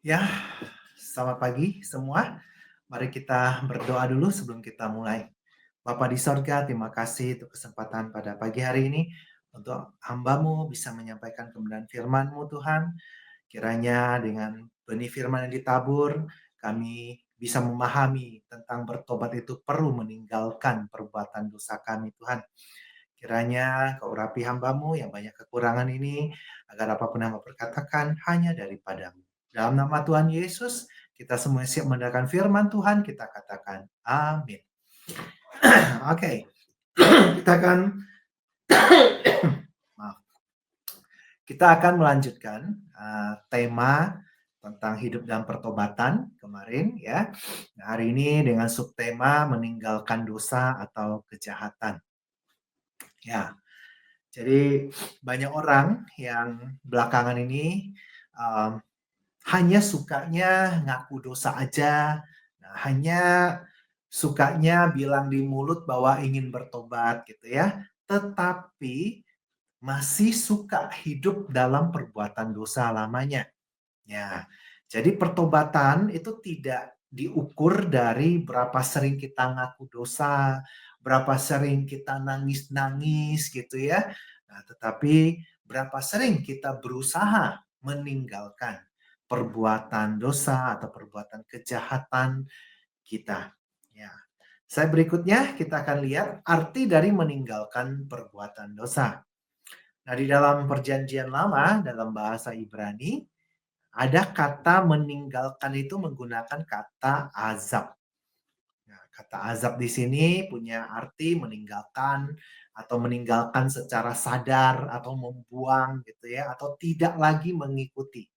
Ya, selamat pagi semua. Mari kita berdoa dulu sebelum kita mulai. Bapa di sorga, terima kasih untuk kesempatan pada pagi hari ini untuk hamba-Mu bisa menyampaikan kebenaran firman-Mu Tuhan. Kiranya dengan benih firman yang ditabur, kami bisa memahami tentang bertobat itu perlu meninggalkan perbuatan dosa kami Tuhan. Kiranya Kau urapi hamba-Mu yang banyak kekurangan ini, agar apapun yang Kau perkatakan hanya daripada-Mu. Dalam nama Tuhan Yesus, kita semua siap mendengarkan firman Tuhan, kita katakan amin. Oke, kita akan maaf, kita akan melanjutkan tema tentang hidup dalam pertobatan kemarin ya. Nah, hari ini dengan subtema meninggalkan dosa atau kejahatan. Ya, jadi banyak orang yang belakangan ini um, hanya sukanya ngaku dosa aja, nah, hanya sukanya bilang di mulut bahwa ingin bertobat gitu ya, tetapi masih suka hidup dalam perbuatan dosa lamanya. Ya, jadi pertobatan itu tidak diukur dari berapa sering kita ngaku dosa, berapa sering kita nangis-nangis gitu ya. Nah, tetapi berapa sering kita berusaha meninggalkan perbuatan dosa atau perbuatan kejahatan kita. Ya. Saya berikutnya kita akan lihat arti dari meninggalkan perbuatan dosa. Nah, di dalam perjanjian lama dalam bahasa Ibrani ada kata meninggalkan itu menggunakan kata azab. Nah, kata azab di sini punya arti meninggalkan atau meninggalkan secara sadar atau membuang gitu ya atau tidak lagi mengikuti.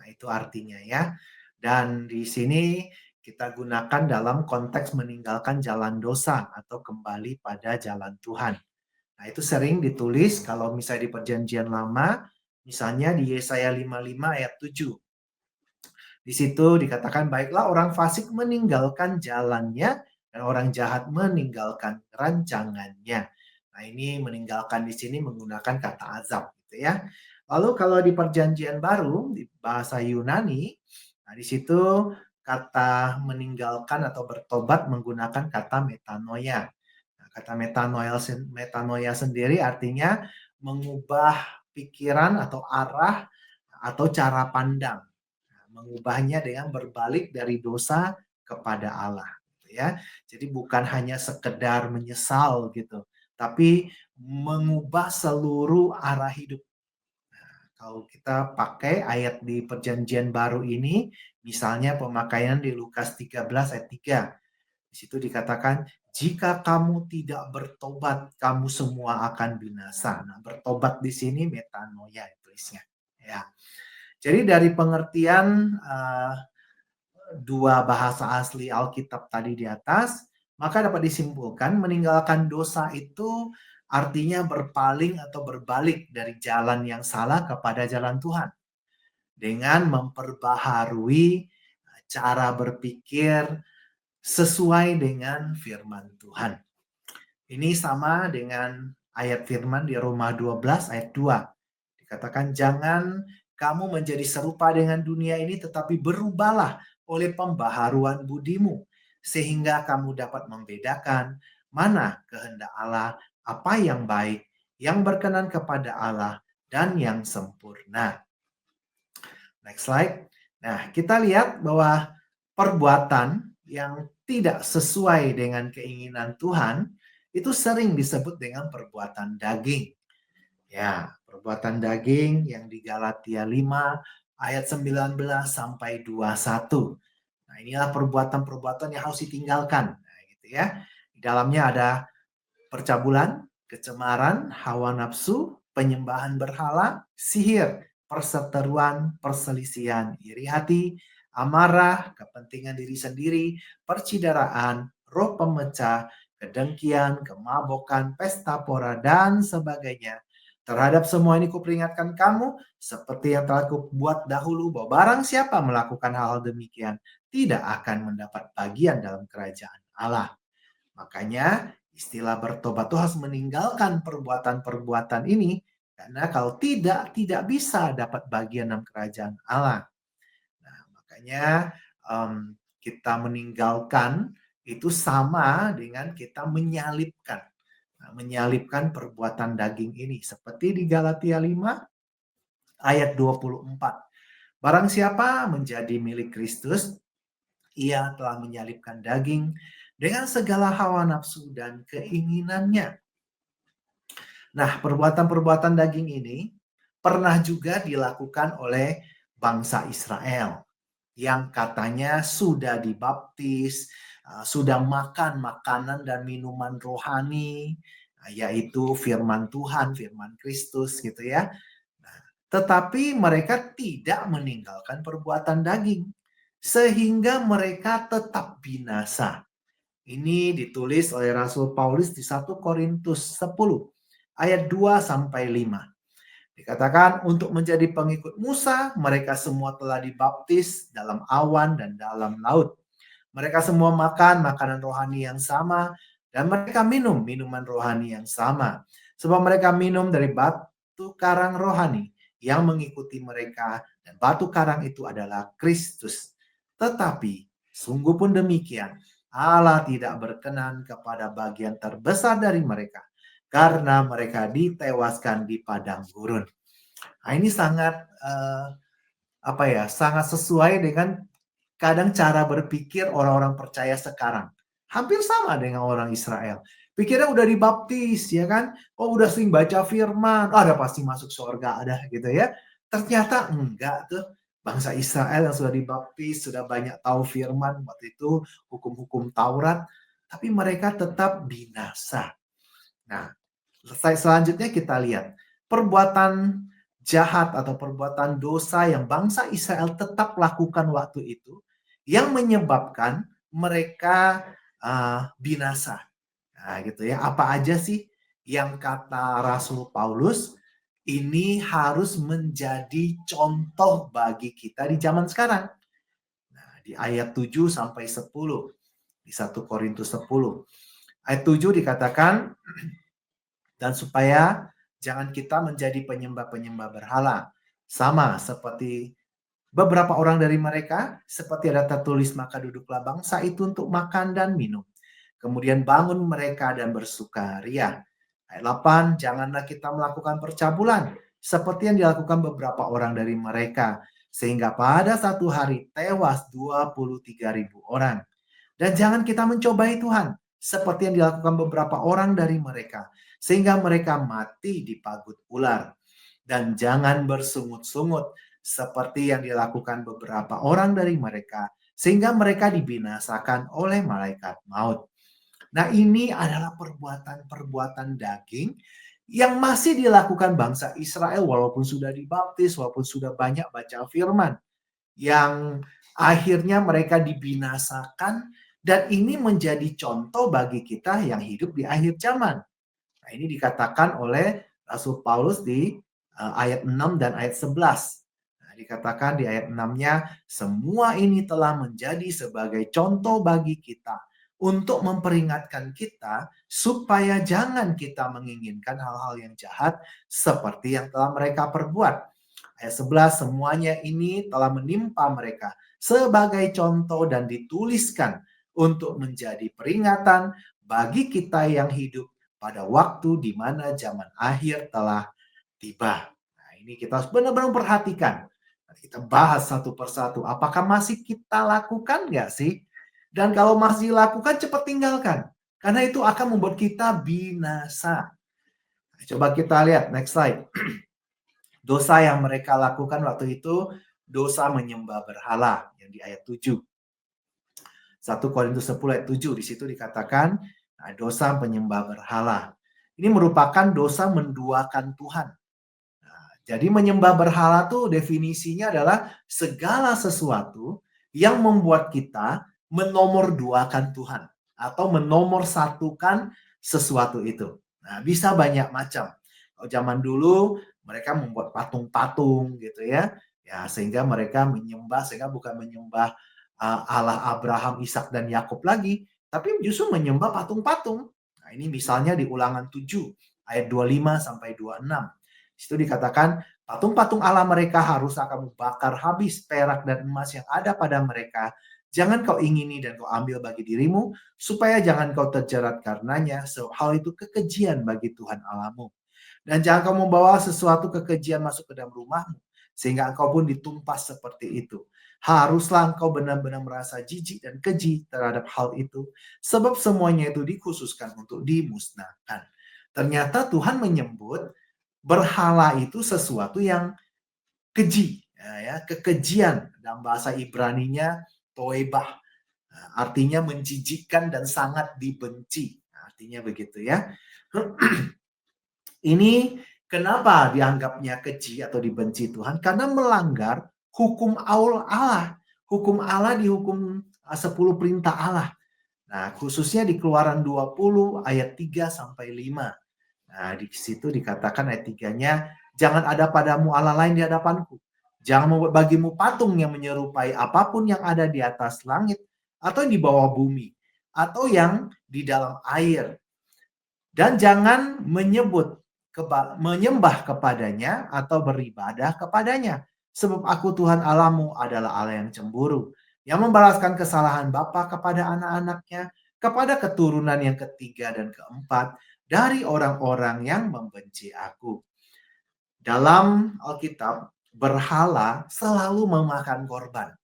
Nah, itu artinya ya. Dan di sini kita gunakan dalam konteks meninggalkan jalan dosa atau kembali pada jalan Tuhan. Nah, itu sering ditulis kalau misalnya di perjanjian lama, misalnya di Yesaya 55 ayat 7. Di situ dikatakan, baiklah orang fasik meninggalkan jalannya dan orang jahat meninggalkan rancangannya. Nah, ini meninggalkan di sini menggunakan kata azab gitu ya. Lalu kalau di perjanjian baru di bahasa Yunani, nah di situ kata meninggalkan atau bertobat menggunakan kata metanoia. Nah, kata metanoia sendiri artinya mengubah pikiran atau arah atau cara pandang, mengubahnya dengan berbalik dari dosa kepada Allah gitu ya. Jadi bukan hanya sekedar menyesal gitu, tapi mengubah seluruh arah hidup. Kalau kita pakai ayat di perjanjian baru ini, misalnya pemakaian di Lukas 13 ayat 3. Di situ dikatakan, jika kamu tidak bertobat, kamu semua akan binasa. Nah, bertobat di sini metanoia tulisnya. Ya. Jadi dari pengertian dua bahasa asli Alkitab tadi di atas, maka dapat disimpulkan meninggalkan dosa itu artinya berpaling atau berbalik dari jalan yang salah kepada jalan Tuhan. Dengan memperbaharui cara berpikir sesuai dengan firman Tuhan. Ini sama dengan ayat firman di Roma 12 ayat 2. Dikatakan jangan kamu menjadi serupa dengan dunia ini tetapi berubahlah oleh pembaharuan budimu sehingga kamu dapat membedakan mana kehendak Allah, apa yang baik, yang berkenan kepada Allah dan yang sempurna. Next slide. Nah, kita lihat bahwa perbuatan yang tidak sesuai dengan keinginan Tuhan itu sering disebut dengan perbuatan daging. Ya, perbuatan daging yang di Galatia 5 ayat 19 sampai 21. Nah, inilah perbuatan-perbuatan yang harus ditinggalkan. Nah, gitu ya. Di dalamnya ada percabulan, kecemaran, hawa nafsu, penyembahan berhala, sihir, perseteruan, perselisihan, iri hati, amarah, kepentingan diri sendiri, percideraan, roh pemecah, kedengkian, kemabukan, pesta pora, dan sebagainya. Terhadap semua ini kuperingatkan kamu, seperti yang telah kubuat dahulu, bahwa barang siapa melakukan hal-hal demikian, tidak akan mendapat bagian dalam kerajaan Allah. Makanya istilah bertobat itu harus meninggalkan perbuatan-perbuatan ini, karena kalau tidak bisa dapat bagian dalam kerajaan Allah. Nah, maka Makanya kita meninggalkan itu sama dengan kita menyalibkan. Nah, menyalibkan perbuatan daging ini. Seperti di Galatia 5 ayat 24. Barang siapa menjadi milik Kristus, ia telah menyalibkan daging dengan segala hawa nafsu dan keinginannya. Nah, perbuatan-perbuatan daging ini pernah juga dilakukan oleh bangsa Israel yang katanya sudah dibaptis, sudah makan makanan dan minuman rohani, yaitu firman Tuhan, firman Kristus gitu ya. Nah, tetapi mereka tidak meninggalkan perbuatan daging, sehingga mereka tetap binasa. Ini ditulis oleh Rasul Paulus di 1 Korintus 10 ayat 2 sampai 5. Dikatakan untuk menjadi pengikut Musa, mereka semua telah dibaptis dalam awan dan dalam laut. Mereka semua makan makanan rohani yang sama dan mereka minum minuman rohani yang sama. Sebab mereka minum dari batu karang rohani yang mengikuti mereka dan batu karang itu adalah Kristus. Tetapi sungguh pun demikian, Allah tidak berkenan kepada bagian terbesar dari mereka karena mereka ditewaskan di padang gurun. Nah, ini sangat sangat sesuai dengan kadang cara berpikir orang-orang percaya sekarang. Hampir sama dengan orang Israel. Pikirnya udah dibaptis, ya kan? Oh, udah sering baca firman. Oh, udah pasti masuk surga, ada gitu ya. Ternyata enggak tuh. Bangsa Israel yang sudah dibaptis, sudah banyak tahu firman, waktu itu hukum-hukum Taurat. Tapi mereka tetap binasa. Nah, selanjutnya kita lihat. Perbuatan jahat atau perbuatan dosa yang bangsa Israel tetap lakukan waktu itu yang menyebabkan mereka binasa. Nah, gitu ya. Apa aja sih yang kata Rasul Paulus ini harus menjadi contoh bagi kita di zaman sekarang. Nah, di ayat 7 sampai 10 di 1 Korintus 10. Ayat 7 dikatakan dan supaya jangan kita menjadi penyembah-penyembah berhala sama seperti beberapa orang dari mereka, seperti ada tertulis, maka duduklah bangsa itu untuk makan dan minum. Kemudian bangun mereka dan bersukaria. Ayat 8, janganlah kita melakukan percabulan, seperti yang dilakukan beberapa orang dari mereka. Sehingga pada satu hari tewas 23.000 orang. Dan jangan kita mencobai Tuhan, seperti yang dilakukan beberapa orang dari mereka. Sehingga mereka mati di pagut ular. Dan jangan bersungut-sungut, seperti yang dilakukan beberapa orang dari mereka, sehingga mereka dibinasakan oleh malaikat maut. Nah, ini adalah perbuatan-perbuatan daging yang masih dilakukan bangsa Israel walaupun sudah dibaptis, walaupun sudah banyak baca firman, yang akhirnya mereka dibinasakan, dan ini menjadi contoh bagi kita yang hidup di akhir zaman. Nah, ini dikatakan oleh Rasul Paulus di ayat 6 dan ayat 11. Nah, dikatakan di ayat 6-nya, semua ini telah menjadi sebagai contoh bagi kita untuk memperingatkan kita supaya jangan kita menginginkan hal-hal yang jahat seperti yang telah mereka perbuat. Ayat 11, semuanya ini telah menimpa mereka sebagai contoh dan dituliskan untuk menjadi peringatan bagi kita yang hidup pada waktu di mana zaman akhir telah tiba. Nah, ini kita harus benar-benar perhatikan. Kita bahas satu persatu. Apakah masih kita lakukan nggak sih? Dan kalau masih lakukan, cepat tinggalkan. Karena itu akan membuat kita binasa. Coba kita lihat, next slide. Dosa yang mereka lakukan waktu itu, dosa menyembah berhala, yang di ayat 7. 1 Korintus 10 ayat 7, di situ dikatakan, dosa penyembah berhala. Ini merupakan dosa menduakan Tuhan. Jadi menyembah berhala tuh definisinya adalah segala sesuatu yang membuat kita menomorduakan Tuhan atau menomorsatukan sesuatu itu. Nah, bisa banyak macam. Kalau zaman dulu mereka membuat patung-patung gitu ya. Ya, sehingga mereka menyembah, sehingga bukan menyembah Allah Abraham, Ishak dan Yakub lagi, tapi justru menyembah patung-patung. Nah, ini misalnya di Ulangan 7 ayat 25 sampai 26. Itu dikatakan, Patung-patung Allah mereka haruslah kamu bakar habis, perak dan emas yang ada pada mereka. Jangan kau ingini dan kau ambil bagi dirimu, supaya jangan kau terjerat karenanya, sebab hal itu kekejian bagi Tuhan Allahmu. Dan jangan kau membawa sesuatu kekejian masuk ke dalam rumahmu, sehingga engkau pun ditumpas seperti itu. Haruslah engkau benar-benar merasa jijik dan keji terhadap hal itu, sebab semuanya itu dikhususkan untuk dimusnahkan. Ternyata Tuhan menyebut berhala itu sesuatu yang keji, ya, kekejian. Dalam bahasa Ibraninya toebah, artinya menjijikkan dan sangat dibenci. Artinya begitu ya. Ini kenapa dianggapnya keji atau dibenci Tuhan? Karena melanggar hukum Allah. Hukum Allah dihukum 10 perintah Allah. Nah, khususnya di Keluaran 20 ayat 3 sampai 5. Nah, di situ dikatakan ayat 3-nya, jangan ada padamu Allah lain di hadapanku. Jangan membuat bagimu patung yang menyerupai apapun yang ada di atas langit, atau di bawah bumi, atau yang di dalam air. Dan jangan menyembah kepadanya atau beribadah kepadanya. Sebab aku Tuhan Allahmu adalah Allah yang cemburu, yang membalaskan kesalahan bapa kepada anak-anaknya, kepada keturunan yang ketiga dan keempat, dari orang-orang yang membenci aku. Dalam Alkitab, berhala selalu memakan korban.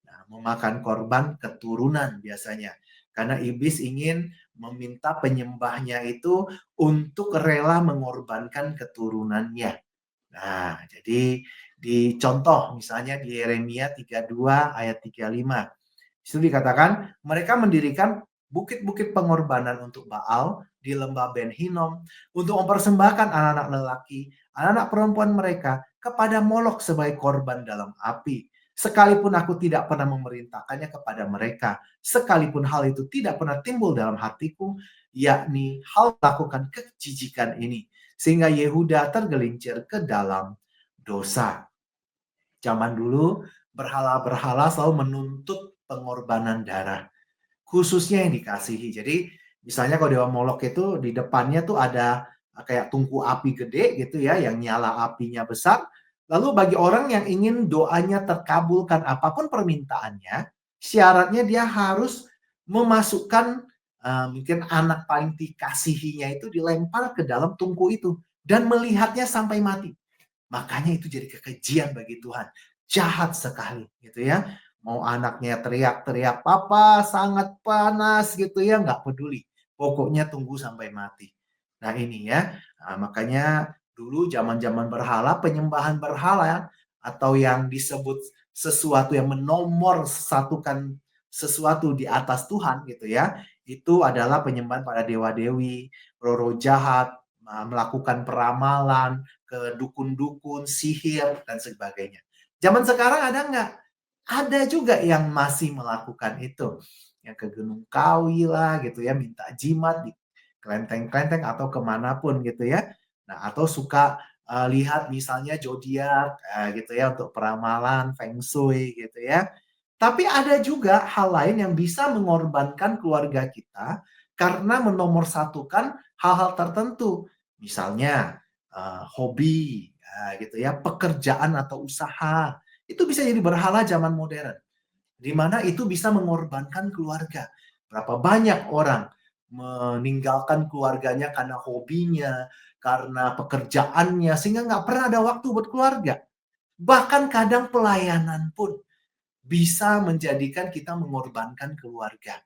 Nah, memakan korban keturunan biasanya. Karena iblis ingin meminta penyembahnya itu untuk rela mengorbankan keturunannya. Nah, jadi di contoh misalnya di Yeremia 32 ayat 35. Itu dikatakan mereka mendirikan bukit-bukit pengorbanan untuk Baal di lembah Ben Hinnom untuk mempersembahkan anak-anak lelaki, anak-anak perempuan mereka kepada Molok sebagai korban dalam api. Sekalipun aku tidak pernah memerintahkannya kepada mereka, sekalipun hal itu tidak pernah timbul dalam hatiku, yakni hal melakukan kejijikan ini, sehingga Yehuda tergelincir ke dalam dosa. Zaman dulu berhala-berhala selalu menuntut pengorbanan darah, khususnya yang dikasihi. Jadi misalnya kalau Dewa Molok itu di depannya tuh ada kayak tungku api gede gitu ya, yang nyala apinya besar. Lalu bagi orang yang ingin doanya terkabulkan apapun permintaannya, syaratnya dia harus memasukkan mungkin anak paling dikasihinya itu dilempar ke dalam tungku itu dan melihatnya sampai mati. Makanya itu jadi kekejian bagi Tuhan. Jahat sekali gitu ya. Mau anaknya teriak-teriak, "Papa sangat panas," gitu ya, nggak peduli. Pokoknya tunggu sampai mati. Nah ini ya, makanya dulu zaman-zaman berhala, penyembahan berhala atau yang disebut sesuatu yang menomor satukan sesuatu di atas Tuhan gitu ya, itu adalah penyembahan pada dewa-dewi, roh-roh jahat, melakukan peramalan, ke dukun-dukun, sihir, dan sebagainya. Zaman sekarang ada nggak? Ada juga yang masih melakukan itu. Yang ke Gunung Kawi lah gitu ya, minta jimat di kelenteng-kelenteng atau kemanapun gitu ya. Nah, atau suka lihat misalnya zodiak gitu ya untuk peramalan, feng shui gitu ya. Tapi ada juga hal lain yang bisa mengorbankan keluarga kita karena menomorsatukan hal-hal tertentu. Misalnya hobi, gitu ya, pekerjaan atau usaha. Itu bisa jadi berhala zaman modern. Di mana itu bisa mengorbankan keluarga. Berapa banyak orang meninggalkan keluarganya karena hobinya, karena pekerjaannya, sehingga nggak pernah ada waktu buat keluarga. Bahkan kadang pelayanan pun bisa menjadikan kita mengorbankan keluarga.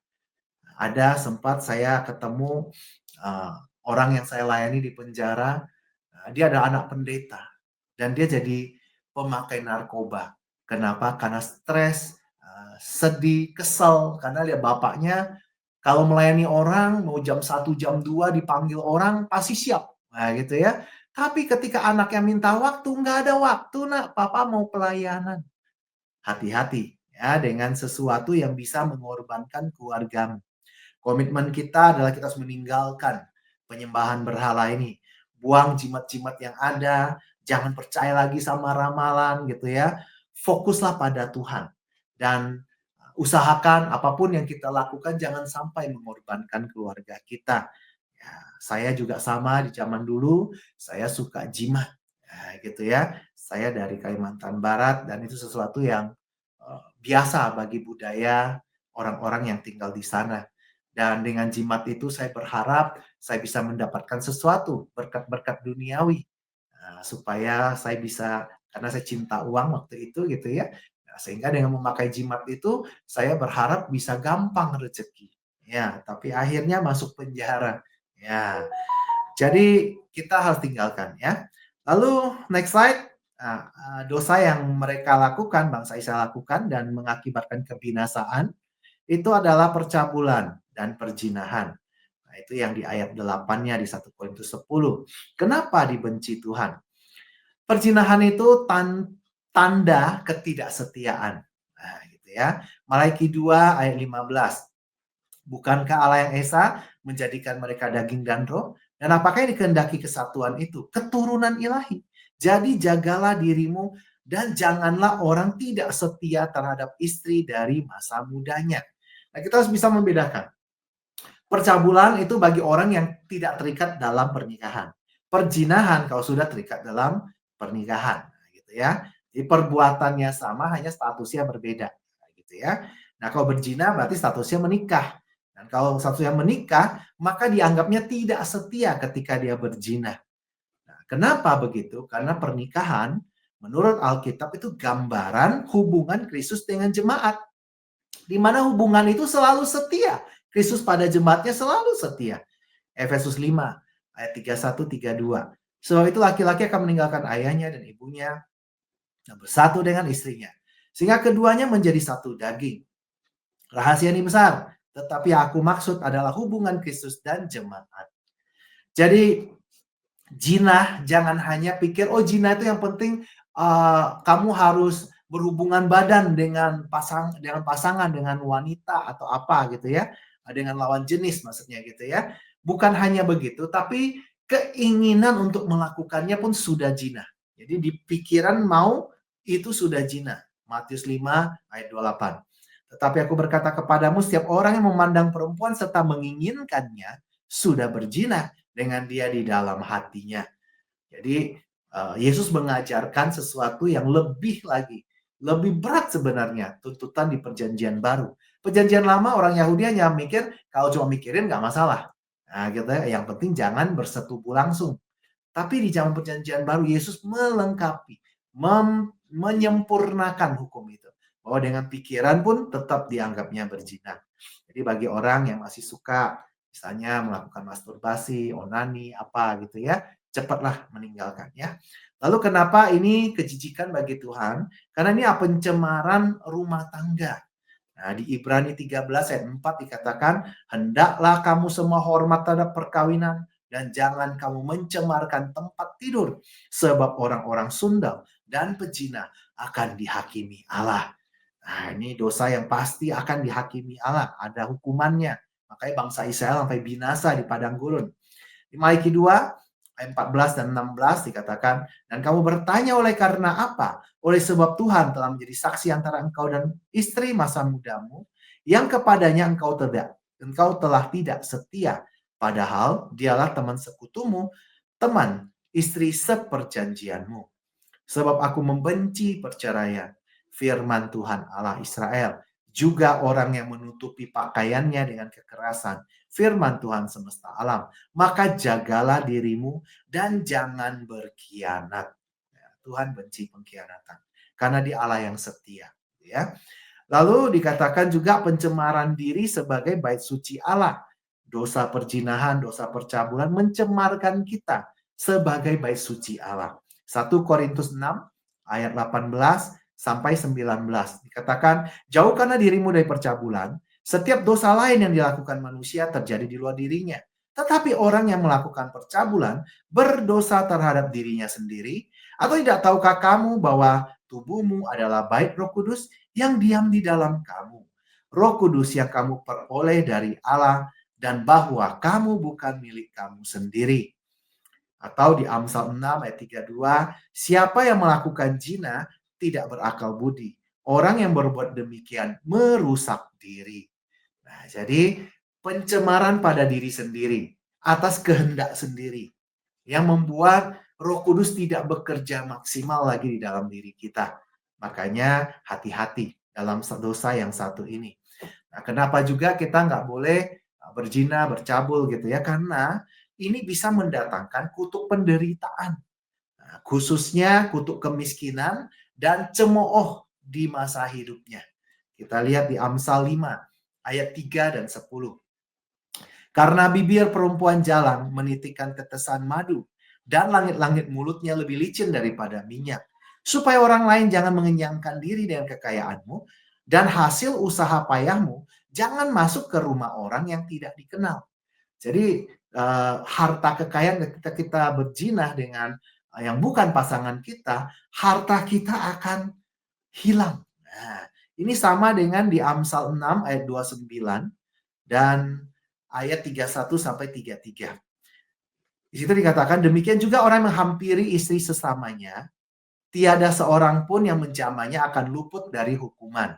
Ada sempat saya ketemu uh, orang yang saya layani di penjara, dia ada anak pendeta dan dia jadi pemakai narkoba. Kenapa? Karena stres, sedih, kesel karena lihat bapaknya kalau melayani orang mau jam 1 jam 2 dipanggil orang pasti siap. Nah, gitu ya. Tapi ketika anaknya minta waktu, nggak ada waktu, Nak. Papa mau pelayanan. Hati-hati ya dengan sesuatu yang bisa mengorbankan keluargamu. Komitmen kita adalah kita harus meninggalkan penyembahan berhala ini. Buang jimat-jimat yang ada, jangan percaya lagi sama ramalan gitu ya. Fokuslah pada Tuhan. Dan usahakan apapun yang kita lakukan jangan sampai mengorbankan keluarga kita. Ya, saya juga sama di zaman dulu, saya suka jimat. Nah, gitu ya. Saya dari Kalimantan Barat dan itu sesuatu yang biasa bagi budaya orang-orang yang tinggal di sana. Dan dengan jimat itu saya berharap saya bisa mendapatkan sesuatu, berkat-berkat duniawi, supaya saya bisa karena saya cinta uang waktu itu gitu ya. Nah, sehingga dengan memakai jimat itu saya berharap bisa gampang rezeki. Ya, tapi akhirnya masuk penjara. Ya, jadi kita harus tinggalkan ya. Lalu next slide, dosa yang mereka lakukan, bangsa Israel lakukan dan mengakibatkan kebinasaan itu adalah percabulan dan perzinahan. Nah, itu yang di ayat 8-nya di 1 Korintus 10. Kenapa dibenci Tuhan? Perzinahan itu tanda ketidaksetiaan. Nah, gitu ya. Malaiki 2 ayat 15. Bukankah Allah yang Esa menjadikan mereka daging dan roh? Dan apakah yang dikehendaki kesatuan itu? Keturunan ilahi. Jadi jagalah dirimu dan janganlah orang tidak setia terhadap istri dari masa mudanya. Nah, kita harus bisa membedakan. Percabulan itu bagi orang yang tidak terikat dalam pernikahan. Perzinahan kalau sudah terikat dalam pernikahan, gitu ya. Jadi perbuatannya sama, hanya statusnya berbeda, gitu ya. Nah, kalau berzina berarti statusnya menikah. Dan kalau statusnya menikah, maka dianggapnya tidak setia ketika dia berzina. Nah, kenapa begitu? Karena pernikahan menurut Alkitab itu gambaran hubungan Kristus dengan jemaat, di mana hubungan itu selalu setia. Kristus pada jemaatnya selalu setia. Efesus 5 ayat 31 32. Sebab itu laki-laki akan meninggalkan ayahnya dan ibunya dan bersatu dengan istrinya, sehingga keduanya menjadi satu daging. Rahasia ini besar, tetapi aku maksud adalah hubungan Kristus dan jemaat. Jadi jinah jangan hanya pikir oh jinah itu yang penting kamu harus berhubungan badan dengan pasangan dengan wanita atau apa gitu ya, dengan lawan jenis maksudnya gitu ya. Bukan hanya begitu, tapi keinginan untuk melakukannya pun sudah jinah. Jadi di pikiran mau itu sudah jinah. Matius 5 ayat 28. Tetapi aku berkata kepadamu, setiap orang yang memandang perempuan serta menginginkannya sudah berzina dengan dia di dalam hatinya. Jadi Yesus mengajarkan sesuatu yang lebih lagi, lebih berat sebenarnya tuntutan di perjanjian baru. Perjanjian lama orang Yahudi hanya mikir kalau cuma mikirin nggak masalah. Nah, gitu ya. Yang penting jangan bersetubuh langsung. Tapi di zaman perjanjian baru Yesus melengkapi, menyempurnakan hukum itu. Bahwa dengan pikiran pun tetap dianggapnya berzina. Jadi bagi orang yang masih suka misalnya melakukan masturbasi, onani, apa gitu ya, cepatlah meninggalkan ya. Lalu kenapa ini kejijikan bagi Tuhan? Karena ini pencemaran rumah tangga. Nah, di Ibrani 13 ayat 4 dikatakan, hendaklah kamu semua hormat terhadap perkawinan dan jangan kamu mencemarkan tempat tidur, sebab orang-orang sundal dan pezina akan dihakimi Allah. Nah, ini dosa yang pasti akan dihakimi Allah, ada hukumannya. Makanya bangsa Israel sampai binasa di padang gurun. Di Malaiki 2 ayat 14 dan 16 dikatakan, dan kamu bertanya oleh karena apa? Oleh sebab Tuhan telah menjadi saksi antara engkau dan istri masa mudamu, yang kepadanya engkau telah tidak setia. Padahal dialah teman sekutumu, teman istri seperjanjianmu. Sebab aku membenci perceraian, firman Tuhan Allah Israel. Juga orang yang menutupi pakaiannya dengan kekerasan, firman Tuhan semesta alam. Maka jagalah dirimu dan jangan berkhianat. Ya, Tuhan benci pengkhianatan. Karena dia Allah yang setia. Ya. Lalu dikatakan juga pencemaran diri sebagai bait suci Allah. Dosa perzinahan, dosa percabulan mencemarkan kita sebagai bait suci Allah. 1 Korintus 6 ayat 18 sampai 19 dikatakan, jauhkanlah dirimu dari percabulan. Setiap dosa lain yang dilakukan manusia terjadi di luar dirinya. Tetapi orang yang melakukan percabulan berdosa terhadap dirinya sendiri. Atau tidak tahukah kamu bahwa tubuhmu adalah bait Roh Kudus yang diam di dalam kamu. Roh Kudus yang kamu peroleh dari Allah dan bahwa kamu bukan milik kamu sendiri. Atau di Amsal 6 ayat 32, siapa yang melakukan zina tidak berakal budi. Orang yang berbuat demikian merusak diri. Nah, jadi pencemaran pada diri sendiri, atas kehendak sendiri, yang membuat Roh Kudus tidak bekerja maksimal lagi di dalam diri kita. Makanya hati-hati dalam dosa yang satu ini. Nah, kenapa juga kita nggak boleh berzina, bercabul gitu ya? Karena ini bisa mendatangkan kutuk penderitaan. Nah, khususnya kutuk kemiskinan dan cemooh di masa hidupnya. Kita lihat di Amsal 5 ayat 3 dan 10. Karena bibir perempuan jalang menitikkan tetesan madu, dan langit-langit mulutnya lebih licin daripada minyak. Supaya orang lain jangan mengenyangkan diri dengan kekayaanmu, dan hasil usaha payahmu jangan masuk ke rumah orang yang tidak dikenal. Jadi harta kekayaan ketika kita berzina dengan yang bukan pasangan kita, harta kita akan hilang. Nah, ini sama dengan di Amsal 6 ayat 29 dan ayat 31 sampai 33. Di situ dikatakan, demikian juga orang yang menghampiri istri sesamanya, tiada seorang pun yang menjamahnya akan luput dari hukuman.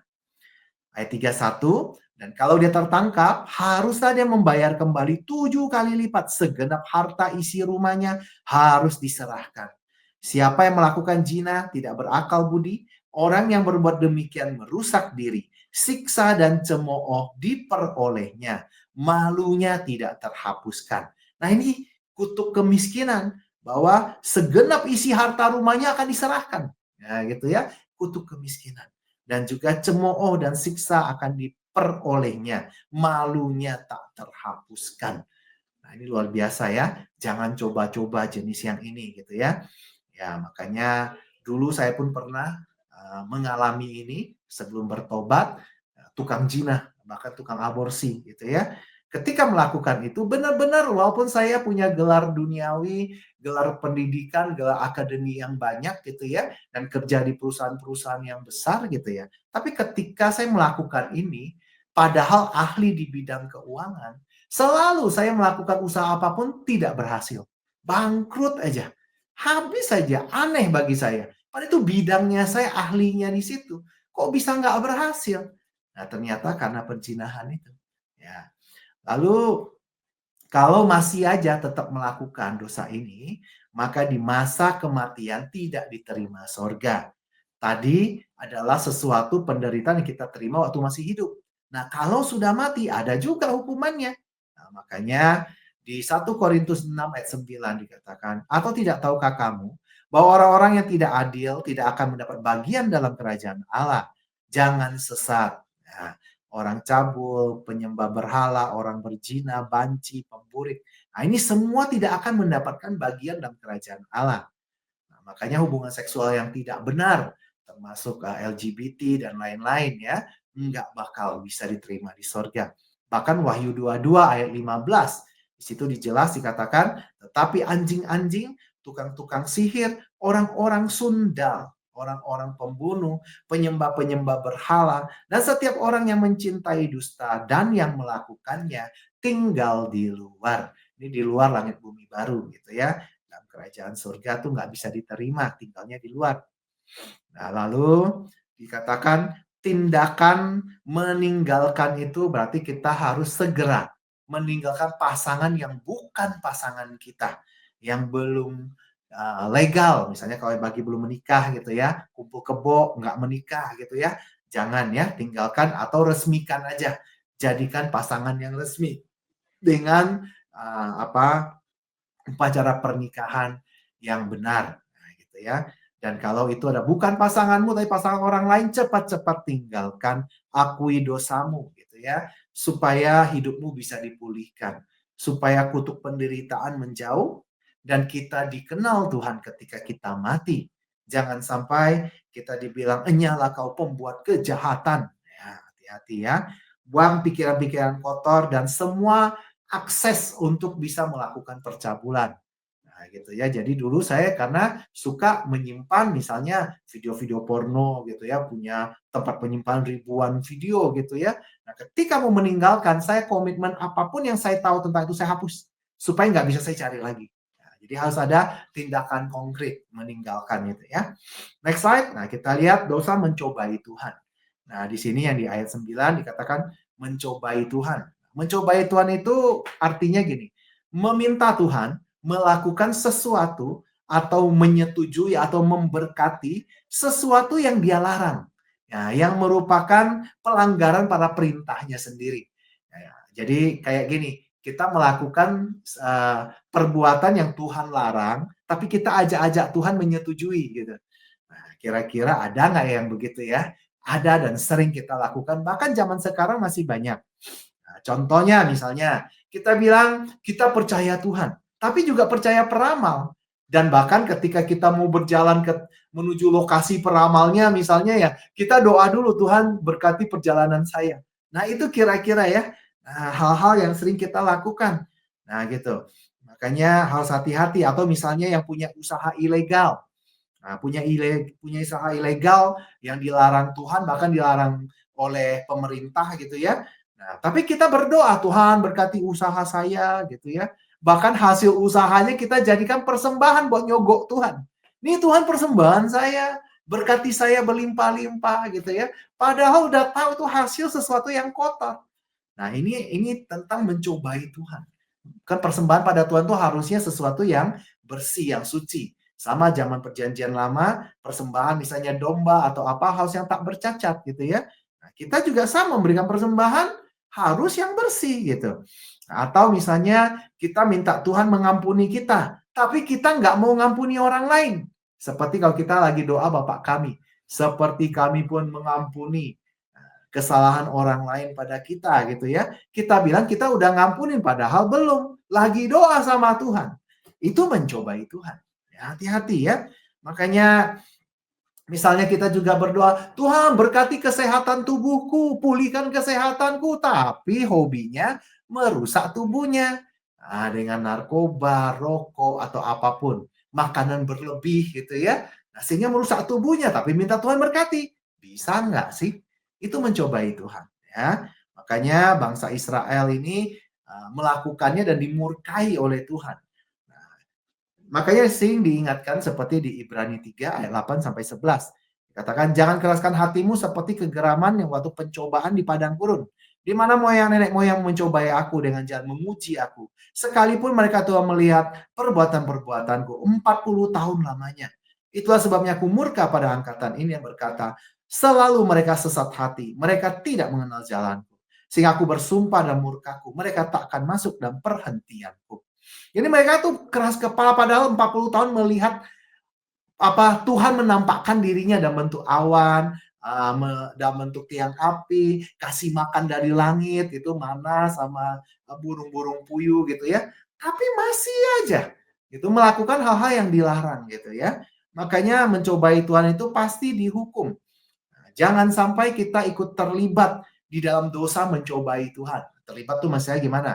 Ayat 31, dan kalau dia tertangkap, haruslah dia membayar kembali 7 kali lipat segenap harta isi rumahnya harus diserahkan. Siapa yang melakukan zina tidak berakal budi, orang yang berbuat demikian merusak diri, siksa dan cemooh diperolehnya, malunya tidak terhapuskan. Nah, ini kutuk kemiskinan, bahwa segenap isi harta rumahnya akan diserahkan. Nah, gitu ya, kutuk kemiskinan. Dan juga cemooh dan siksa akan diperolehnya, malunya tak terhapuskan. Nah, ini luar biasa ya. Jangan coba-coba jenis yang ini gitu ya. Ya, makanya dulu saya pun pernah mengalami ini sebelum bertobat, tukang zina, bahkan tukang aborsi gitu ya. Ketika melakukan itu benar-benar walaupun saya punya gelar duniawi, gelar pendidikan, gelar akademi yang banyak gitu ya, dan kerja di perusahaan-perusahaan yang besar gitu ya. Tapi ketika saya melakukan ini, padahal ahli di bidang keuangan, selalu saya melakukan usaha apapun tidak berhasil. Bangkrut aja. Habis saja, aneh bagi saya. Padahal itu bidangnya saya, ahlinya di situ. Kok bisa nggak berhasil? Nah, ternyata karena perzinahan itu. Ya. Lalu kalau masih aja tetap melakukan dosa ini, maka di masa kematian tidak diterima sorga. Tadi adalah sesuatu penderitaan yang kita terima waktu masih hidup. Nah, kalau sudah mati, ada juga hukumannya. Nah, makanya di 1 Korintus 6 ayat 9 dikatakan, atau tidak tahukah kamu bahwa orang-orang yang tidak adil tidak akan mendapat bagian dalam kerajaan Allah. Jangan sesat. Nah, orang cabul, penyembah berhala, orang berzina, banci, pemburik. Nah, ini semua tidak akan mendapatkan bagian dalam kerajaan Allah. Nah, makanya hubungan seksual yang tidak benar, termasuk LGBT dan lain-lain ya, nggak bakal bisa diterima di sorga. Bahkan Wahyu 22 ayat 15, di situ dijelas dikatakan, tetapi anjing-anjing, tukang-tukang sihir, orang-orang sundal, orang-orang pembunuh, penyembah-penyembah berhala, dan setiap orang yang mencintai dusta dan yang melakukannya tinggal di luar. Ini di luar langit bumi baru gitu ya. Dalam kerajaan surga tuh nggak bisa diterima, tinggalnya di luar. Nah, lalu dikatakan tindakan meninggalkan itu berarti kita harus segera meninggalkan pasangan yang bukan pasangan kita, yang belum legal, misalnya kalau bagi belum menikah gitu ya, kumpul kebo, nggak menikah gitu ya, jangan ya, tinggalkan atau resmikan aja, jadikan pasangan yang resmi dengan upacara pernikahan yang benar, nah, gitu ya. Dan kalau itu ada bukan pasanganmu tapi pasangan orang lain, cepat-cepat tinggalkan, akui dosamu gitu ya, supaya hidupmu bisa dipulihkan, supaya kutuk penderitaan menjauh dan kita dikenal Tuhan ketika kita mati. Jangan sampai kita dibilang enyalah kau pembuat kejahatan. Ya, hati-hati ya. Buang pikiran-pikiran kotor dan semua akses untuk bisa melakukan percabulan. Nah, gitu ya. Jadi dulu saya karena suka menyimpan misalnya video-video porno gitu ya, punya tempat penyimpanan ribuan video gitu ya. Nah, ketika mau meninggalkan, saya komitmen apapun yang saya tahu tentang itu saya hapus supaya nggak bisa saya cari lagi. Nah, jadi harus ada tindakan konkret meninggalkan itu ya. Next slide. Nah, kita lihat dosa mencobai Tuhan. Nah, di sini yang di ayat 9 dikatakan mencobai Tuhan. Mencobai Tuhan itu artinya gini, meminta Tuhan melakukan sesuatu atau menyetujui atau memberkati sesuatu yang dia larang. Ya, yang merupakan pelanggaran pada perintahnya sendiri. Ya, jadi kayak gini, kita melakukan perbuatan yang Tuhan larang, tapi kita ajak-ajak Tuhan menyetujui gitu. Nah, kira-kira ada nggak yang begitu ya? Ada dan sering kita lakukan, bahkan zaman sekarang masih banyak. Nah, contohnya misalnya, kita bilang kita percaya Tuhan, tapi juga percaya peramal. Dan bahkan ketika kita mau berjalan menuju lokasi peramalnya misalnya ya, kita doa dulu, Tuhan berkati perjalanan saya. Nah itu kira-kira ya, hal-hal yang sering kita lakukan. Nah gitu, makanya harus hati-hati. Atau misalnya yang punya usaha ilegal. Nah, punya usaha ilegal yang dilarang Tuhan, bahkan dilarang oleh pemerintah gitu ya. Nah, tapi kita berdoa, Tuhan berkati usaha saya gitu ya. Bahkan hasil usahanya kita jadikan persembahan buat nyogok Tuhan. Nih Tuhan persembahan saya, berkati saya berlimpah-limpah gitu ya. Padahal udah tahu itu hasil sesuatu yang kotor. Nah, ini tentang mencobai Tuhan. Kan persembahan pada Tuhan tuh harusnya sesuatu yang bersih, yang suci. Sama zaman perjanjian lama, persembahan misalnya domba atau apa harus yang tak bercacat gitu ya. Nah, kita juga sama memberikan persembahan harus yang bersih gitu. Atau misalnya kita minta Tuhan mengampuni kita, tapi kita nggak mau ngampuni orang lain. Seperti kalau kita lagi doa Bapak kami, seperti kami pun mengampuni kesalahan orang lain pada kita gitu ya. Kita bilang kita udah ngampunin padahal belum. Lagi doa sama Tuhan. Itu mencobai Tuhan. Ya, hati-hati ya. Makanya misalnya kita juga berdoa, Tuhan berkati kesehatan tubuhku, pulihkan kesehatanku, tapi hobinya merusak tubuhnya. Nah, dengan narkoba, rokok, atau apapun. Makanan berlebih gitu ya. Nah, sehingga merusak tubuhnya, tapi minta Tuhan berkati. Bisa nggak sih? Itu mencobai Tuhan. Ya. Makanya bangsa Israel ini melakukannya dan dimurkai oleh Tuhan. Makanya sering diingatkan seperti di Ibrani 3 ayat 8 sampai 11. Katakan jangan keraskan hatimu seperti kegeraman yang waktu pencobaan di padang gurun. Di mana moyang nenek moyang mencobai aku dengan jalan memuji aku. Sekalipun mereka telah melihat perbuatan-perbuatanku 40 tahun lamanya. Itulah sebabnya aku murka pada angkatan ini yang berkata, selalu mereka sesat hati, mereka tidak mengenal jalanku. Sehingga aku bersumpah dalam murkaku, mereka tak akan masuk dalam perhentianku. Jadi mereka tuh keras kepala padahal 40 tahun melihat apa Tuhan menampakkan dirinya dalam bentuk awan, dalam bentuk tiang api, kasih makan dari langit itu mana sama burung-burung puyuh gitu ya. Tapi masih aja itu melakukan hal-hal yang dilarang gitu ya. Makanya mencobai Tuhan itu pasti dihukum. Nah, jangan sampai kita ikut terlibat di dalam dosa mencobai Tuhan. Terlibat tuh maksudnya gimana?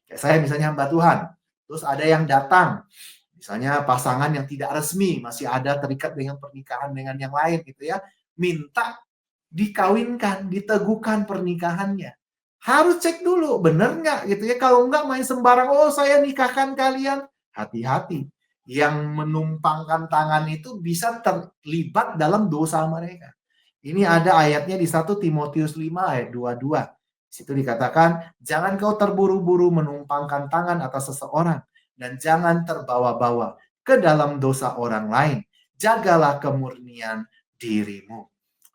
Kayak saya misalnya hamba Tuhan, terus ada yang datang, misalnya pasangan yang tidak resmi, masih ada terikat dengan pernikahan dengan yang lain gitu ya, minta dikawinkan, diteguhkan pernikahannya. Harus cek dulu, bener nggak gitu ya. Kalau nggak main sembarang, oh saya nikahkan kalian. Hati-hati. Yang menumpangkan tangan itu bisa terlibat dalam dosa mereka. Ini ada ayatnya di 1 Timotius 5 ayat 22. Di situ dikatakan, jangan kau terburu-buru menumpangkan tangan atas seseorang dan jangan terbawa-bawa ke dalam dosa orang lain. Jagalah kemurnian dirimu.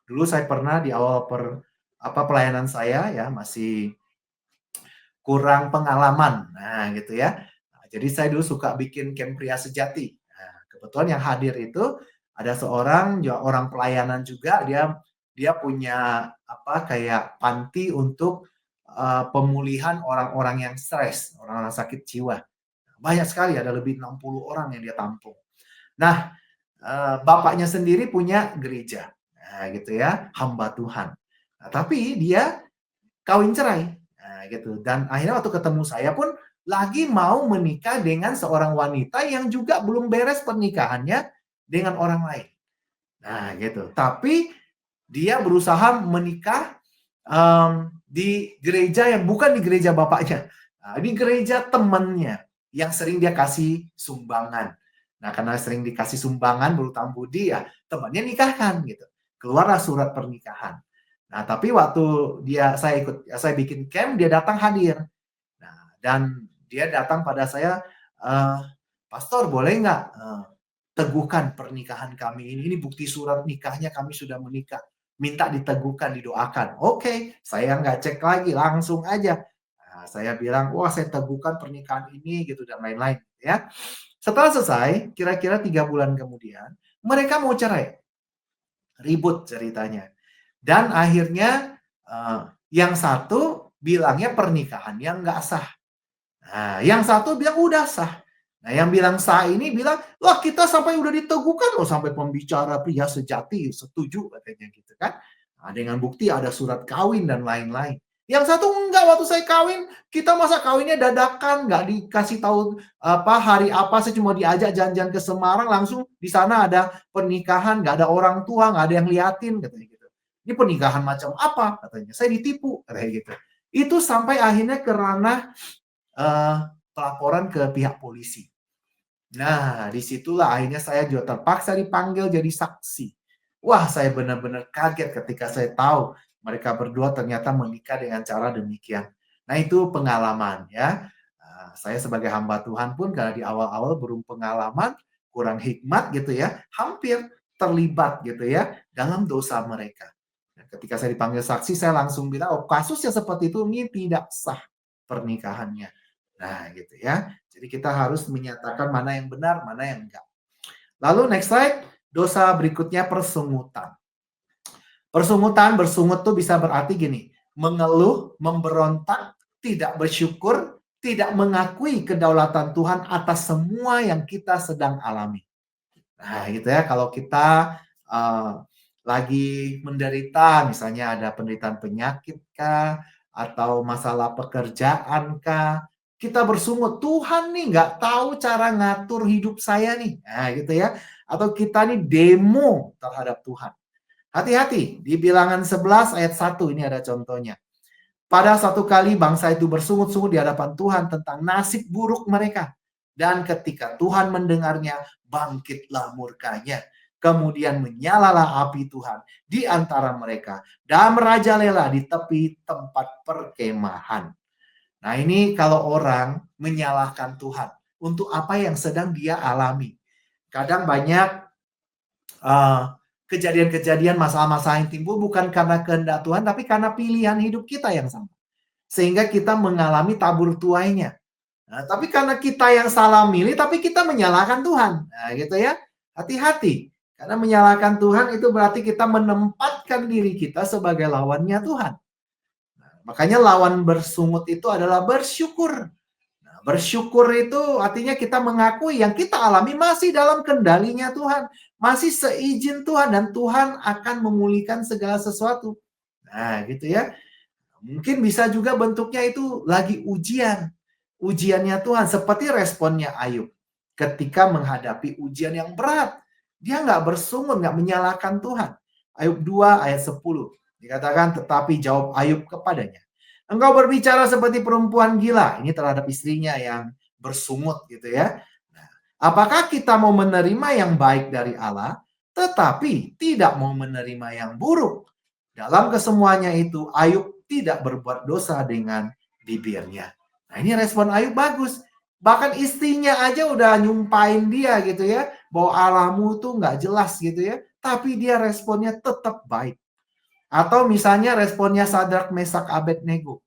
Dulu saya pernah di awal pelayanan saya ya masih kurang pengalaman. Nah, gitu ya. Nah, jadi saya dulu suka bikin camp pria sejati. Nah, kebetulan yang hadir itu ada seorang orang pelayanan juga, dia punya apa kayak panti untuk pemulihan orang-orang yang stres, orang-orang sakit jiwa. Banyak sekali, ada lebih 60 orang yang dia tampung. Nah, bapaknya sendiri punya gereja. Nah, gitu ya, hamba Tuhan. Nah, tapi dia kawin cerai. Nah, gitu. Dan akhirnya waktu ketemu saya pun lagi mau menikah dengan seorang wanita yang juga belum beres pernikahannya dengan orang lain. Nah, gitu. Tapi dia berusaha menikah di gereja yang bukan di gereja bapaknya. Nah, di gereja temannya yang sering dia kasih sumbangan. Nah, karena sering dikasih sumbangan berutang budi ya, temannya nikahkan gitu. Keluarlah surat pernikahan. Nah, tapi waktu saya bikin camp, dia datang hadir. Nah, dan dia datang pada saya, Pastor boleh nggak teguhkan pernikahan kami ini bukti surat nikahnya kami sudah menikah. Minta diteguhkan, didoakan. Oke, saya nggak cek lagi, langsung aja. Nah, saya bilang, wah saya teguhkan pernikahan ini gitu dan lain-lain ya. Setelah selesai, kira-kira 3 bulan kemudian, mereka mau cerai. Ribut ceritanya. Dan akhirnya yang satu bilangnya pernikahan yang nggak sah. Nah, yang satu bilang udah sah. Nah, yang bilang sah ini bilang, wah kita sampai udah diteguhkan loh sampai pembicara pria sejati setuju katanya gitu kan. Nah, dengan bukti ada surat kawin dan lain-lain. Yang satu enggak, waktu saya kawin, kita masa kawinnya dadakan, nggak dikasih tahu apa hari apa, saya cuma diajak jalan-jalan ke Semarang, langsung di sana ada pernikahan, nggak ada orang tua, nggak ada yang liatin katanya gitu. Ini pernikahan macam apa katanya? Saya ditipu katanya gitu. Itu sampai akhirnya ke ranah pelaporan ke pihak polisi. Nah, disitulah akhirnya saya juga terpaksa dipanggil jadi saksi. Wah, saya benar-benar kaget ketika saya tahu mereka berdua ternyata menikah dengan cara demikian. Nah, itu pengalaman ya. Saya sebagai hamba Tuhan pun karena di awal-awal belum pengalaman, kurang hikmat gitu ya, hampir terlibat gitu ya dalam dosa mereka. Nah, ketika saya dipanggil saksi, saya langsung bilang, oh kasus yang seperti itu ini tidak sah pernikahannya. Nah, gitu ya. Jadi kita harus menyatakan mana yang benar, mana yang enggak. Lalu next slide, dosa berikutnya persungutan. Persungutan, bersungut tuh bisa berarti gini, mengeluh, memberontak, tidak bersyukur, tidak mengakui kedaulatan Tuhan atas semua yang kita sedang alami. Nah, gitu ya, kalau kita lagi menderita, misalnya ada penderitaan penyakit kah, atau masalah pekerjaan kah, kita bersungut, Tuhan nih nggak tahu cara ngatur hidup saya nih. Nah, gitu ya. Atau kita nih demo terhadap Tuhan. Hati-hati, di Bilangan 11 ayat 1 ini ada contohnya. Pada satu kali bangsa itu bersungut-sungut di hadapan Tuhan tentang nasib buruk mereka. Dan ketika Tuhan mendengarnya, bangkitlah murkanya. Kemudian menyalalah api Tuhan di antara mereka dan merajalela di tepi tempat perkemahan. Nah, ini kalau orang menyalahkan Tuhan untuk apa yang sedang dia alami. Kadang banyak kejadian-kejadian, masalah-masalah yang timbul bukan karena kehendak Tuhan, tapi karena pilihan hidup kita yang sama. Sehingga kita mengalami tabur tuainya. Nah, tapi karena kita yang salah milih, tapi kita menyalahkan Tuhan. Nah, gitu ya. Hati-hati. Karena menyalahkan Tuhan itu berarti kita menempatkan diri kita sebagai lawannya Tuhan. Nah, makanya lawan bersungut itu adalah bersyukur. Nah, bersyukur itu artinya kita mengakui yang kita alami masih dalam kendalinya Tuhan. Masih seizin Tuhan dan Tuhan akan memulihkan segala sesuatu. Nah, gitu ya. Mungkin bisa juga bentuknya itu lagi ujian. Ujiannya Tuhan, seperti responnya Ayub. Ketika menghadapi ujian yang berat. Dia nggak bersungut, nggak menyalahkan Tuhan. Ayub 2 ayat 10. Dikatakan, tetapi jawab Ayub kepadanya. Engkau berbicara seperti perempuan gila. Ini terhadap istrinya yang bersungut gitu ya. Nah, apakah kita mau menerima yang baik dari Allah, tetapi tidak mau menerima yang buruk? Dalam kesemuanya itu, Ayub tidak berbuat dosa dengan bibirnya. Nah, ini respon Ayub bagus. Bahkan istrinya aja udah nyumpain dia gitu ya, bahwa Allahmu tuh nggak jelas gitu ya. Tapi dia responnya tetap baik. Atau misalnya responnya Sadrak, Mesak, Abednego.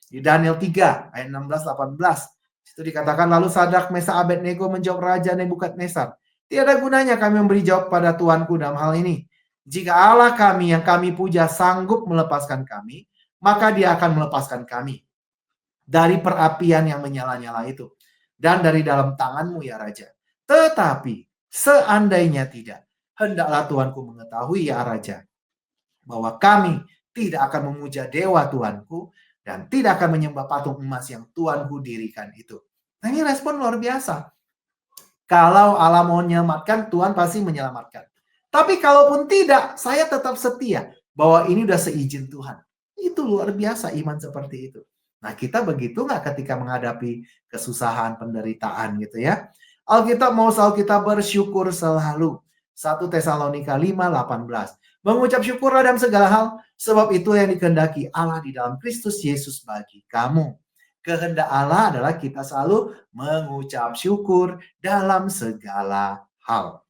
Di Daniel 3 ayat 16-18. Itu dikatakan lalu Sadrak, Mesak, Abednego menjawab Raja Nebukadnezar. Tiada gunanya kami memberi jawab pada Tuanku dalam hal ini. Jika Allah kami yang kami puja sanggup melepaskan kami, maka dia akan melepaskan kami dari perapian yang menyala-nyala itu. Dan dari dalam tanganmu ya Raja. Tetapi seandainya tidak, hendaklah Tuanku mengetahui ya Raja, bahwa kami tidak akan memuja dewa Tuanku dan tidak akan menyembah patung emas yang Tuanku dirikan itu. Nah, ini respon luar biasa. Kalau Allah mau menyelamatkan, Tuhan pasti menyelamatkan. Tapi kalaupun tidak, saya tetap setia bahwa ini udah seizin Tuhan. Itu luar biasa iman seperti itu. Nah, kita begitu nggak ketika menghadapi kesusahan, penderitaan gitu ya. Alkitab mau selalu kita bersyukur selalu. 1 Tesalonika 5:18. Mengucap syukurlah dalam segala hal, sebab itu yang dikehendaki Allah di dalam Kristus Yesus bagi kamu. Kehendak Allah adalah kita selalu mengucap syukur dalam segala hal.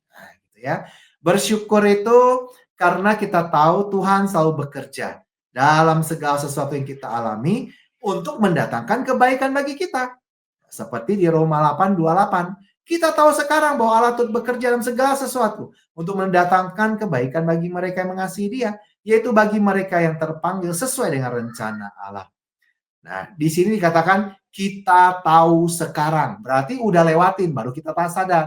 ya. Bersyukur itu karena kita tahu Tuhan selalu bekerja dalam segala sesuatu yang kita alami untuk mendatangkan kebaikan bagi kita. Seperti di Roma 8:28, kita tahu sekarang bahwa Allah turut bekerja dalam segala sesuatu untuk mendatangkan kebaikan bagi mereka yang mengasihi Dia, yaitu bagi mereka yang terpanggil sesuai dengan rencana Allah. Nah, di sini dikatakan kita tahu sekarang, berarti udah lewatin, baru kita tak sadar.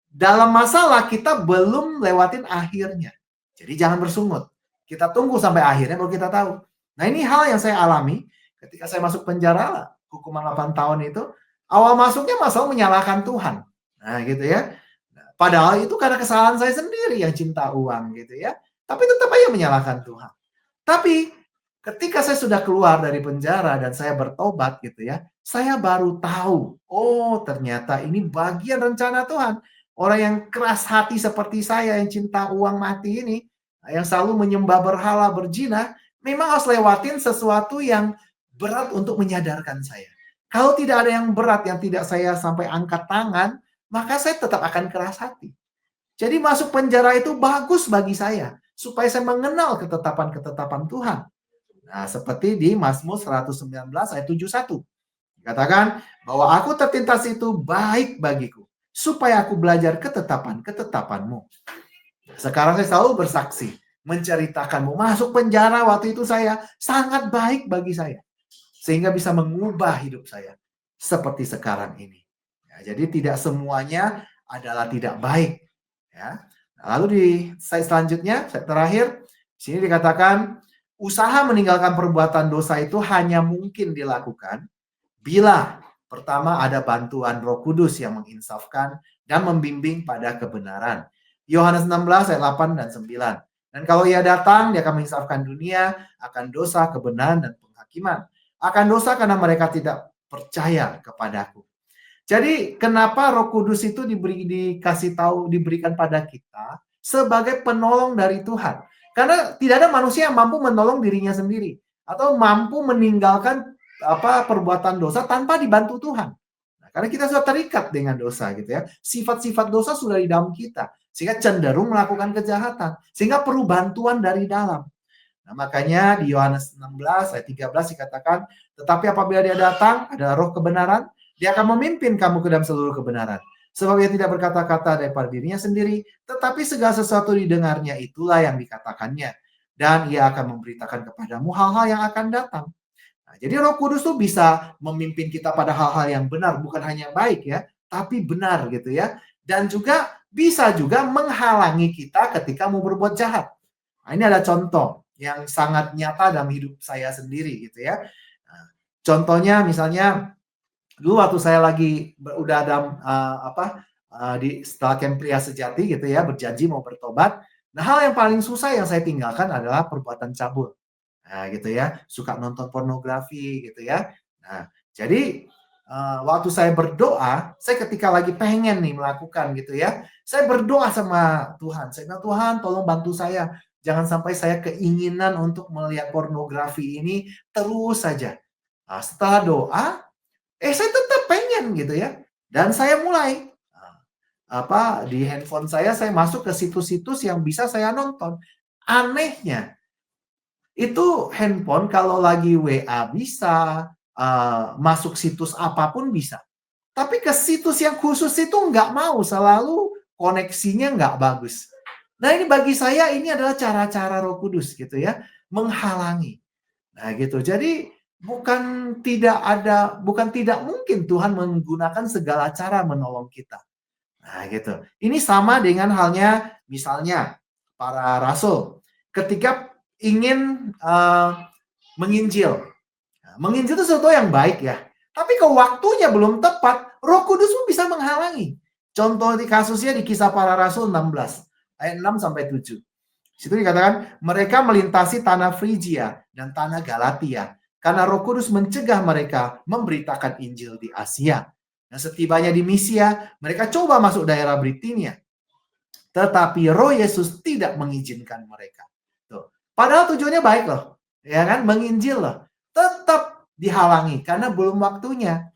Dalam masalah kita belum lewatin akhirnya. Jadi jangan bersungut. Kita tunggu sampai akhirnya baru kita tahu. Nah, ini hal yang saya alami ketika saya masuk penjara, hukuman 8 tahun itu. Awal masuknya masalah menyalahkan Tuhan. Nah, gitu ya. Padahal itu karena kesalahan saya sendiri yang cinta uang gitu ya. Tapi tetap aja menyalahkan Tuhan. Tapi ketika saya sudah keluar dari penjara dan saya bertobat gitu ya, saya baru tahu, oh ternyata ini bagian rencana Tuhan. Orang yang keras hati seperti saya yang cinta uang mati ini, yang selalu menyembah berhala, berzina, memang harus lewatin sesuatu yang berat untuk menyadarkan saya. Kalau tidak ada yang berat yang tidak saya sampai angkat tangan, maka saya tetap akan keras hati. Jadi masuk penjara itu bagus bagi saya, supaya saya mengenal ketetapan-ketetapan Tuhan. Nah, seperti di Mazmur 119 ayat 71. Dikatakan bahwa aku tertindas itu baik bagiku, supaya aku belajar ketetapan-ketetapanmu. Sekarang saya selalu bersaksi, menceritakanmu. Masuk penjara waktu itu saya sangat baik bagi saya. Sehingga bisa mengubah hidup saya seperti sekarang ini. Ya, jadi tidak semuanya adalah tidak baik. Ya. Lalu di slide selanjutnya, slide terakhir, sini dikatakan usaha meninggalkan perbuatan dosa itu hanya mungkin dilakukan bila pertama ada bantuan Roh Kudus yang menginsafkan dan membimbing pada kebenaran. Yohanes 16 ayat 8 dan 9. Dan kalau ia datang, dia akan menginsafkan dunia akan dosa, kebenaran, dan penghakiman. Akan dosa karena mereka tidak percaya kepadaku. Jadi kenapa Roh Kudus itu diberikan pada kita sebagai penolong dari Tuhan? Karena tidak ada manusia yang mampu menolong dirinya sendiri atau mampu meninggalkan perbuatan dosa tanpa dibantu Tuhan. Nah, karena kita sudah terikat dengan dosa gitu ya. Sifat-sifat dosa sudah di dalam kita sehingga cenderung melakukan kejahatan, sehingga perlu bantuan dari dalam. Nah, makanya di Yohanes 16 ayat 13 dikatakan, tetapi apabila dia datang adalah Roh kebenaran, dia akan memimpin kamu ke dalam seluruh kebenaran. Sebab ia tidak berkata-kata daripada dirinya sendiri, tetapi segala sesuatu didengarnya itulah yang dikatakannya. Dan ia akan memberitakan kepadamu hal-hal yang akan datang. Nah, jadi Roh Kudus tuh bisa memimpin kita pada hal-hal yang benar, bukan hanya baik ya, tapi benar gitu ya. Dan juga bisa juga menghalangi kita ketika mau berbuat jahat. Nah, ini ada contoh yang sangat nyata dalam hidup saya sendiri gitu ya. Nah, contohnya misalnya dulu waktu saya lagi udah ada setelah camp pria sejati gitu ya, berjanji mau bertobat. Nah, hal yang paling susah yang saya tinggalkan adalah perbuatan cabul. Nah, gitu ya, suka nonton pornografi gitu ya. Nah, jadi waktu saya berdoa, saya ketika lagi pengen nih melakukan gitu ya, saya berdoa sama Tuhan. Saya bilang, Tuhan tolong bantu saya. Jangan sampai saya keinginan untuk melihat pornografi ini terus saja. Nah, setelah doa, saya tetap pengen gitu ya. Dan saya mulai di handphone saya masuk ke situs-situs yang bisa saya nonton. Anehnya, itu handphone kalau lagi WA bisa, masuk situs apapun bisa. Tapi ke situs yang khusus itu nggak mau, selalu koneksinya nggak bagus. Nah, ini bagi saya ini adalah cara-cara Roh Kudus gitu ya, menghalangi. Nah, gitu. Jadi bukan tidak mungkin Tuhan menggunakan segala cara menolong kita. Nah, gitu. Ini sama dengan halnya misalnya para rasul ketika ingin menginjil. Nah, menginjil itu sesuatu yang baik ya. Tapi kalau waktunya belum tepat, Roh Kudus pun bisa menghalangi. Contoh di kasusnya di Kisah Para Rasul 16 ayat 6 sampai 7. Di situ dikatakan mereka melintasi tanah Frigia dan tanah Galatia karena Roh Kudus mencegah mereka memberitakan Injil di Asia. Nah, setibanya di Misia, mereka coba masuk daerah Bitinia. Tetapi Roh Yesus tidak mengizinkan mereka. Tuh. Padahal tujuannya baik loh. Ya kan? Menginjil loh. Tetap dihalangi karena belum waktunya.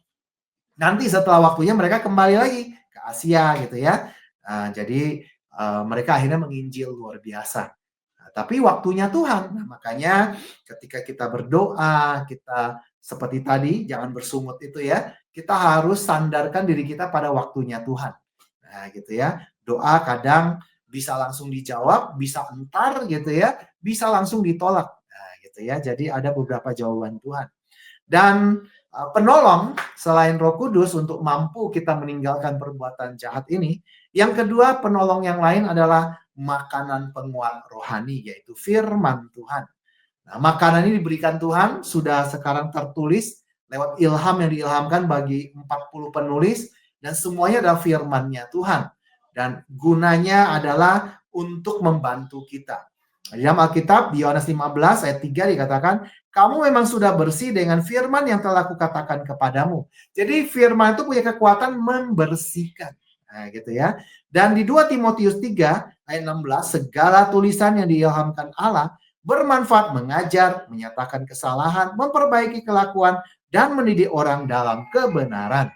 Nanti setelah waktunya mereka kembali lagi ke Asia gitu ya. Nah, jadi mereka akhirnya menginjil luar biasa. Nah, tapi waktunya Tuhan. Nah, makanya ketika kita berdoa, kita seperti tadi, jangan bersungut itu ya, kita harus sandarkan diri kita pada waktunya Tuhan. Nah, gitu ya. Doa kadang bisa langsung dijawab, bisa entar gitu ya, bisa langsung ditolak. Nah, gitu ya. Jadi ada beberapa jawaban Tuhan. Dan penolong selain Roh Kudus untuk mampu kita meninggalkan perbuatan jahat ini, yang kedua penolong yang lain adalah makanan penguat rohani, yaitu firman Tuhan. Nah, makanan ini diberikan Tuhan, sudah sekarang tertulis lewat ilham yang diilhamkan bagi 40 penulis, dan semuanya adalah firman-Nya Tuhan. Dan gunanya adalah untuk membantu kita. Di dalam Alkitab, di Yohanes 15 ayat 3 dikatakan, kamu memang sudah bersih dengan firman yang telah kukatakan kepadamu. Jadi firman itu punya kekuatan membersihkan. Nah, gitu ya. Dan di 2 Timotius 3 ayat 16, segala tulisan yang diilhamkan Allah bermanfaat mengajar, menyatakan kesalahan, memperbaiki kelakuan, dan mendidik orang dalam kebenaran.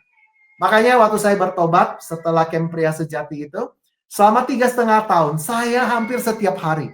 Makanya waktu saya bertobat setelah camp pria sejati itu, selama 3,5 tahun, saya hampir setiap hari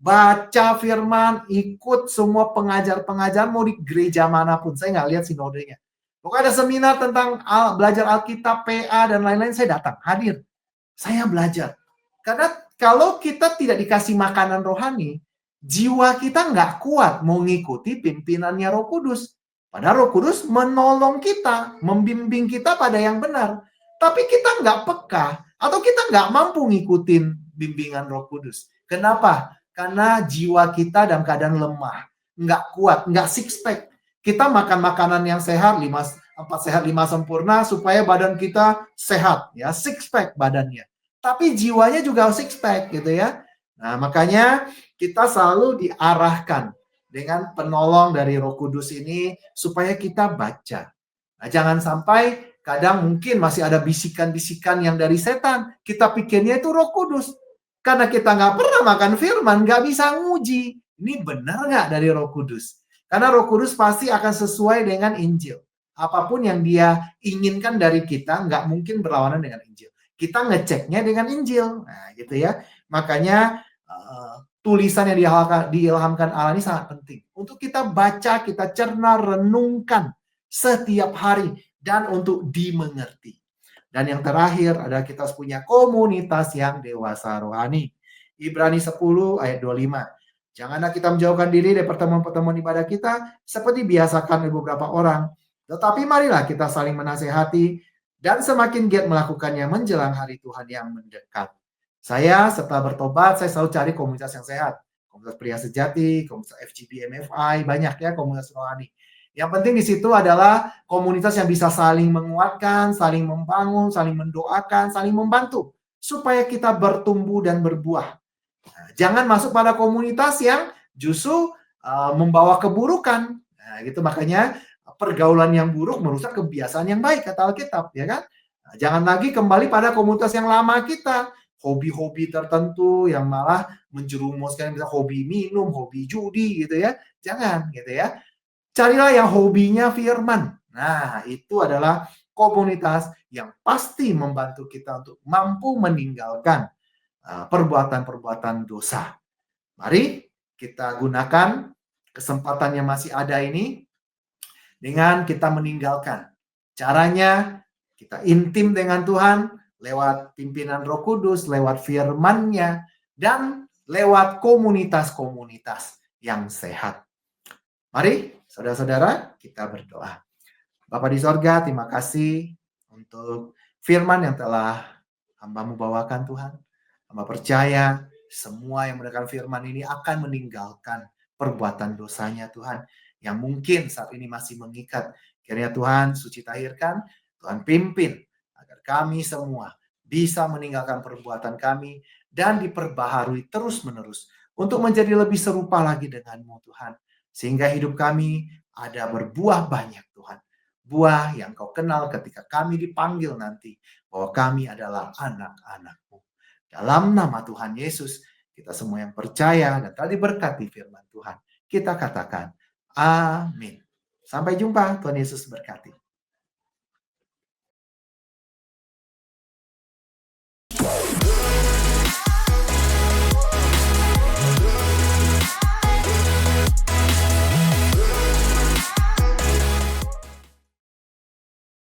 baca firman, ikut semua pengajar-pengajar, mau di gereja manapun. Saya nggak lihat sinodenya. Pokoknya ada seminar tentang belajar Alkitab, PA, dan lain-lain, saya datang, hadir. Saya belajar. Karena kalau kita tidak dikasih makanan rohani, jiwa kita nggak kuat mau ngikuti pimpinannya Roh Kudus. Padahal Roh Kudus menolong kita, membimbing kita pada yang benar. Tapi kita nggak peka, atau kita nggak mampu ngikutin bimbingan Roh Kudus. Kenapa? Karena jiwa kita dalam keadaan lemah, nggak kuat, nggak six pack. Kita makan makanan yang sehat, 4 sehat 5 sempurna, supaya badan kita sehat, ya, six pack badannya. Tapi jiwanya juga six pack gitu ya. Nah, makanya kita selalu diarahkan dengan penolong dari Roh Kudus ini supaya kita baca. Nah, jangan sampai kadang mungkin masih ada bisikan-bisikan yang dari setan. Kita pikirnya itu Roh Kudus. Karena kita nggak pernah makan firman, nggak bisa nguji. Ini benar nggak dari Roh Kudus? Karena Roh Kudus pasti akan sesuai dengan Injil. Apapun yang dia inginkan dari kita, nggak mungkin berlawanan dengan Injil. Kita ngeceknya dengan Injil. Nah, gitu ya. Makanya tulisan yang diilhamkan Allah ini sangat penting. Untuk kita baca, kita cerna, renungkan setiap hari. Dan untuk dimengerti. Dan yang terakhir adalah kita harus punya komunitas yang dewasa rohani. Ibrani 10 ayat 25. Janganlah kita menjauhkan diri dari pertemuan-pertemuan ibadah kita seperti biasakan beberapa orang. Tetapi marilah kita saling menasehati dan semakin giat melakukannya menjelang hari Tuhan yang mendekat. Saya setelah bertobat, saya selalu cari komunitas yang sehat. Komunitas pria sejati, komunitas FGP MFI, banyak ya komunitas rohani. Yang penting di situ adalah komunitas yang bisa saling menguatkan, saling membangun, saling mendoakan, saling membantu. Supaya kita bertumbuh dan berbuah. Nah, jangan masuk pada komunitas yang justru membawa keburukan. Nah, gitu makanya pergaulan yang buruk merusak kebiasaan yang baik, kata Alkitab, ya kan? Nah, jangan lagi kembali pada komunitas yang lama kita. Hobi-hobi tertentu yang malah menjerumuskan, misalnya hobi minum, hobi judi gitu ya. Jangan gitu ya. Carilah yang hobinya firman. Nah, itu adalah komunitas yang pasti membantu kita untuk mampu meninggalkan perbuatan-perbuatan dosa. Mari kita gunakan kesempatan yang masih ada ini dengan kita meninggalkan. Caranya kita intim dengan Tuhan lewat pimpinan Roh Kudus, lewat firman-Nya, dan lewat komunitas-komunitas yang sehat. Mari, saudara-saudara, kita berdoa. Bapa di sorga, terima kasih untuk firman yang telah hamba-Mu bawakan, Tuhan. Hamba percaya semua yang mendengarkan firman ini akan meninggalkan perbuatan dosanya, Tuhan. Yang mungkin saat ini masih mengikat. Kiranya Tuhan suci tahirkan, Tuhan pimpin agar kami semua bisa meninggalkan perbuatan kami dan diperbaharui terus-menerus untuk menjadi lebih serupa lagi dengan-Mu, Tuhan. Sehingga hidup kami ada berbuah banyak, Tuhan. Buah yang Kau kenal ketika kami dipanggil nanti. Bahwa kami adalah anak-anak-Mu. Dalam nama Tuhan Yesus, kita semua yang percaya dan telah diberkati firman Tuhan. Kita katakan, amin. Sampai jumpa, Tuhan Yesus berkati.